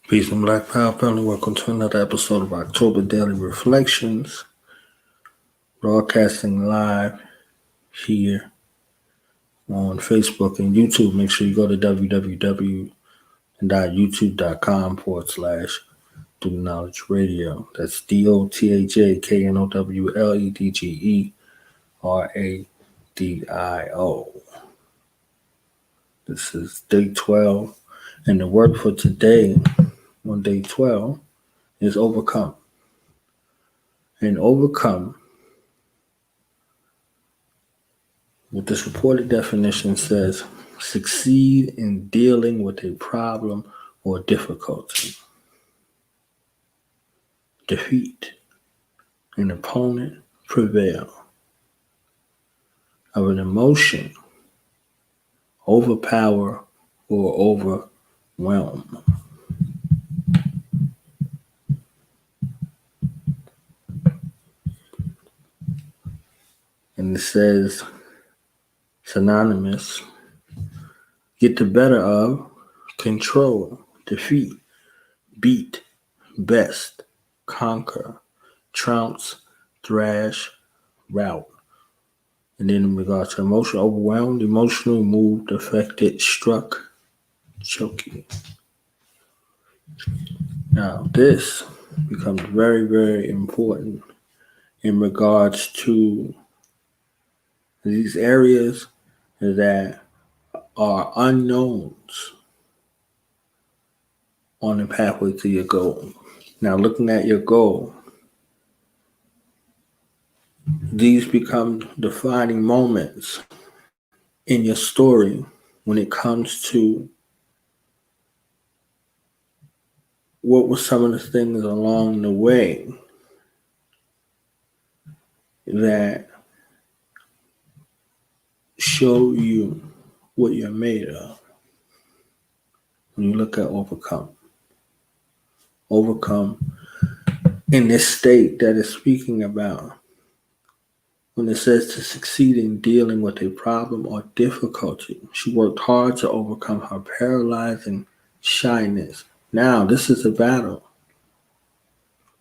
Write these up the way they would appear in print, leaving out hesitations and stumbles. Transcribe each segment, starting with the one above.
Peace and Black Power family. Welcome to another episode of October Daily Reflections, broadcasting live here on Facebook and YouTube. Make sure you go to www.youtube.com/Do Knowledge Radio. That's DOTAJKNOWLEDGERADIO. This is day 12, and the word for today on day 12 is overcome. And overcome, what this reported definition says, succeed in dealing with a problem or difficulty. Defeat an opponent, prevail. Of an emotion, overpower or overwhelm. And it says, synonymous, get the better of, control, defeat, beat, best, conquer, trounce, thrash, rout. And then in regards to emotion, overwhelmed, emotional, moved, affected, struck, choking. Now, this becomes very, very important in regards to these areas that are unknowns on the pathway to your goal. Now, looking at your goal, these become defining moments in your story when it comes to what were some of the things along the way that show you what you're made of. When you look at overcome in this state that is speaking about, when it says to succeed in dealing with a problem or difficulty, she worked hard to overcome her paralyzing shyness. Now, this is a battle.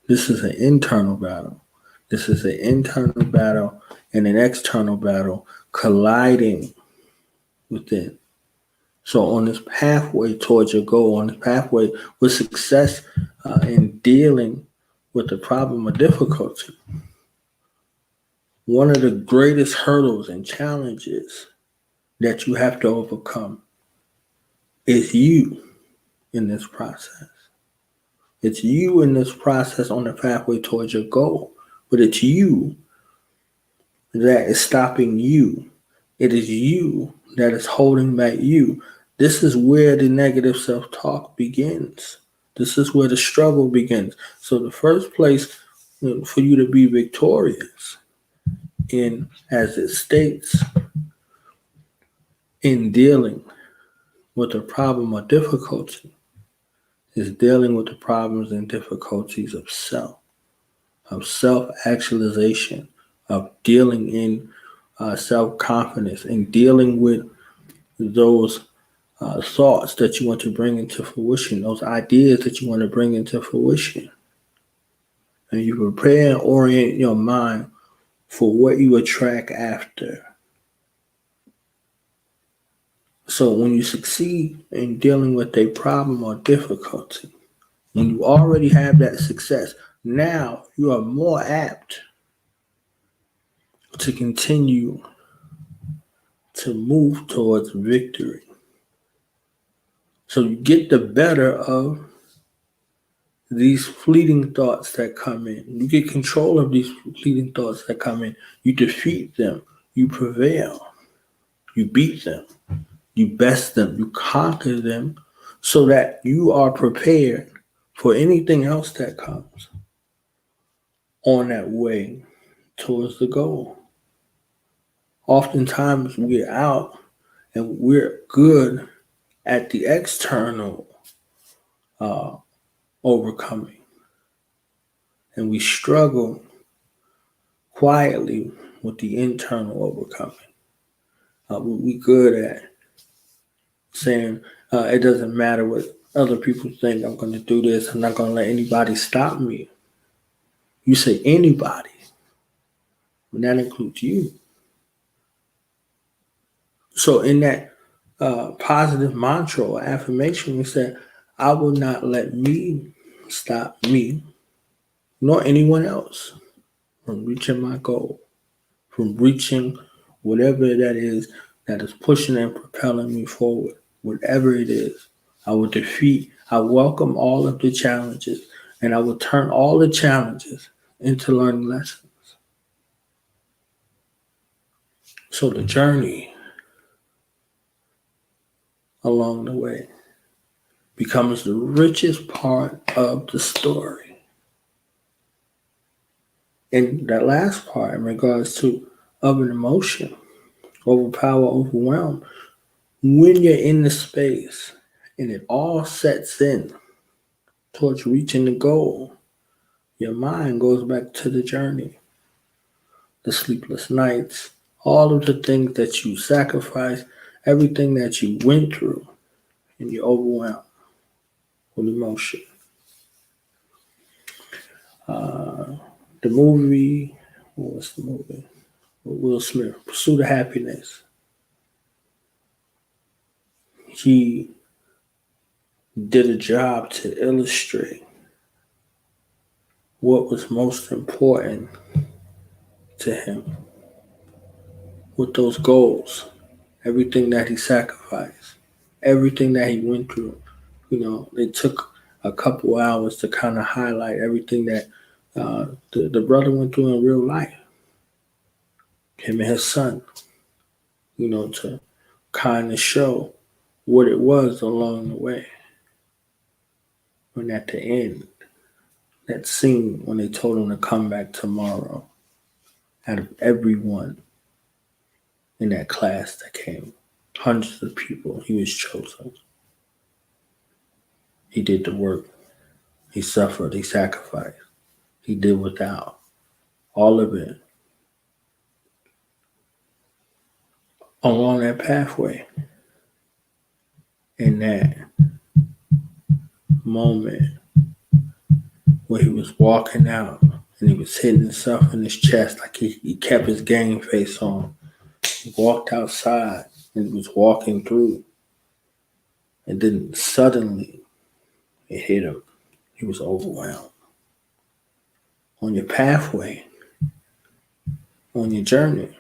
This is an internal battle. This is an internal battle and an external battle colliding within. So on this pathway towards your goal, on this pathway with success in dealing with the problem or difficulty, one of the greatest hurdles and challenges that you have to overcome is you in this process. It's you in this process on the pathway towards your goal, but it's you that is stopping you. It is you that is holding back you. This is where the negative self-talk begins. This is where the struggle begins. So the first place for you to be victorious in, as it states, in dealing with a problem or difficulty, is dealing with the problems and difficulties of self-actualization, of dealing in self-confidence, and dealing with those thoughts that you want to bring into fruition, those ideas that you want to bring into fruition. And you prepare and orient your mind for what you attract after. So when you succeed in dealing with a problem or difficulty, when you already have that success, now you are more apt to continue to move towards victory. So you get the better of these fleeting thoughts that come in. You get control of these fleeting thoughts that come in. You defeat them. You prevail. You beat them. You best them. You conquer them so that you are prepared for anything else that comes on that way towards the goal. Oftentimes we're out and we're good at the external overcoming. And we struggle quietly with the internal overcoming. We good at saying it doesn't matter what Other people think I'm going to do this. I'm not going to let anybody stop me. You say anybody, and that includes you. So in that positive mantra or affirmation, we said, I will not let me stop me, nor anyone else from reaching my goal, from reaching whatever that is pushing and propelling me forward, whatever it is. I welcome all of the challenges, and I will turn all the challenges into learning lessons. So the journey along the way becomes the richest part of the story. And that last part, in regards to of an emotion, overpower, overwhelm, when you're in the space and it all sets in towards reaching the goal, your mind goes back to the journey, the sleepless nights, all of the things that you sacrificed, everything that you went through, and you're overwhelmed with emotion. The movie, what's the movie? Will Smith, Pursuit of Happiness. He did a job to illustrate what was most important to him with those goals, everything that he sacrificed, everything that he went through. It took a couple hours to kind of highlight everything that the brother went through in real life, him and his son, to kind of show what it was along the way. And at the end, that scene when they told him to come back tomorrow, out of everyone in that class that came, hundreds of people, he was chosen. He did the work. He suffered. He sacrificed. He did without. All of it. Along that pathway. In that moment where he was walking out and he was hitting himself in his chest like he kept his game face on. He walked outside and he was walking through. And then suddenly it hit him. He was overwhelmed. On your pathway, on your journey,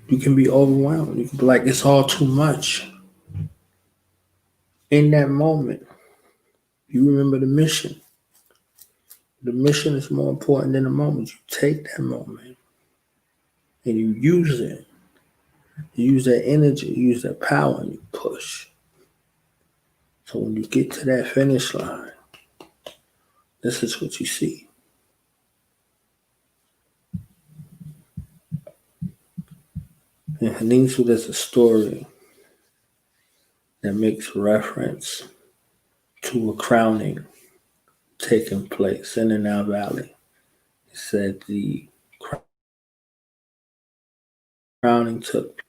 you can be overwhelmed. You can be like, it's all too much. In that moment, you remember the mission. The mission is more important than the moment. You take that moment and you use it. You use that energy, you use that power, and you push. So when you get to that finish line, this is what you see. And Hanisu, there's a story that makes reference to a crowning taking place in the Nile Valley. It said the crowning took.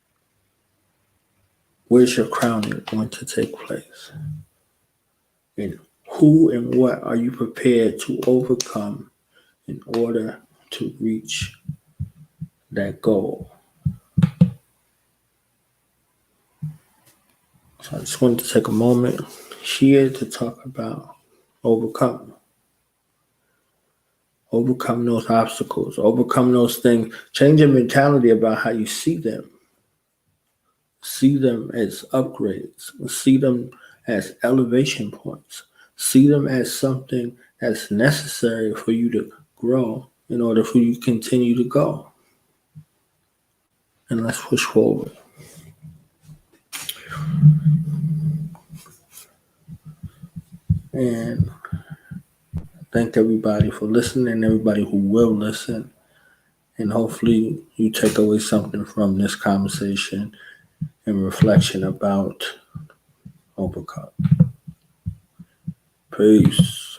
Where's your crowning going to take place? And who and what are you prepared to overcome in order to reach that goal? So I just wanted to take a moment here to talk about overcome those obstacles, overcome those things, change your mentality about how you see them. See them as upgrades, see them as elevation points, see them as something that's necessary for you to grow in order for you to continue to go. And let's push forward. And thank everybody for listening, everybody who will listen. And hopefully you take away something from this conversation and reflection about overcome. Peace.